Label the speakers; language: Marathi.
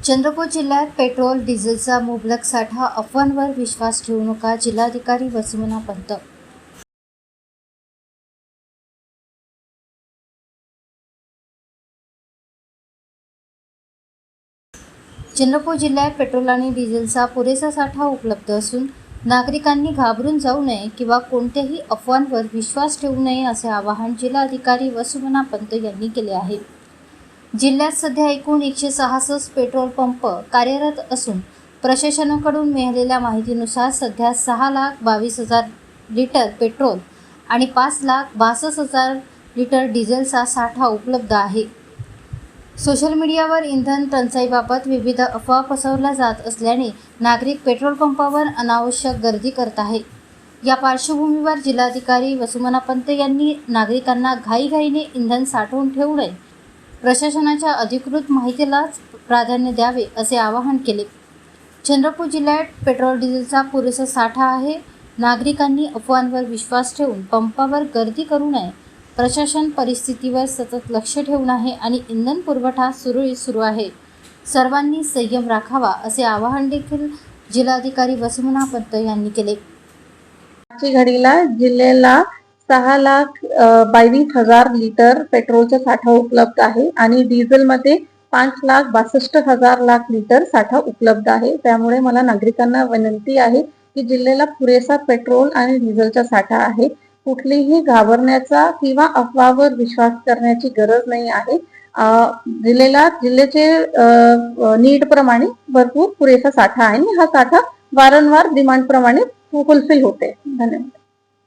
Speaker 1: चंद्रपूर जिल्ह्यात पेट्रोल डिझेलचा मुबलक साठा, अफवांवर विश्वास ठेवू नका. जिल्हाधिकारी वसुमना पंत. चंद्रपूर जिल्ह्यात पेट्रोल आणि डिझेलचा पुरेसा साठा उपलब्ध असून नागरिकांनी घाबरून जाऊ नये किंवा कोणत्याही अफवांवर विश्वास ठेवू नये असे आवाहन जिल्हाधिकारी वसुमना पंत यांनी केले आहे. जिल्ह्यात सध्या एकूण 166 पेट्रोल पंप कार्यरत असून प्रशासनाकडून मिळालेल्या माहितीनुसार सध्या 6,22,000 लिटर पेट्रोल आणि 5,62,000 लिटर डिझेलचा साठा उपलब्ध आहे. सोशल मीडियावर इंधन टंचाईबाबत विविध अफवा पसरवल्या जात असल्याने नागरिक पेट्रोल पंपावर अनावश्यक गर्दी करत आहे. या पार्श्वभूमीवर जिल्हाधिकारी वसुमना पंत यांनी नागरिकांना घाईघाईने इंधन साठवून ठेवू नये, प्रशासनाच्या अधिकृत माहितीलाच प्राधान्य द्यावे असे आवाहन केले. चंद्रपूर जिल्ह्यात पेट्रोल डिझेलचा पुरेसा साठा आहे. नागरिकांनी अफवांवर विश्वास ठेवून पंपावर गर्दी करू नये. प्रशासन परिस्थितीवर सतत लक्ष ठेवून आहे आणि इंधन पुरवठा सुरळीत सुरू आहे. सर्वांनी संयम राखावा असे आवाहन देखील जिल्हाधिकारी वसुमना पंत यांनी केले.
Speaker 2: आजच्या घडीला जिल्ह्याला 6,22,000 लिटर पेट्रोलचा साठा उपलब्ध आहे आणि डिझेलमध्ये 5,62,000 लिटर साठा उपलब्ध आहे. त्यामुळे मला नागरिकांना विनंती आहे की जिल्ह्याला पुरेसा पेट्रोल आणि डिझेलचा साठा आहे. कुठलीही घाबरण्याचा किंवा अफवावर विश्वास करण्याची गरज नाही आहे. जिल्ह्याचे नीड प्रमाणे भरपूर पुरेसा साठा आहे आणि हा साठा वारंवार डिमांड प्रमाणे फुलफिल होते. धन्यवाद.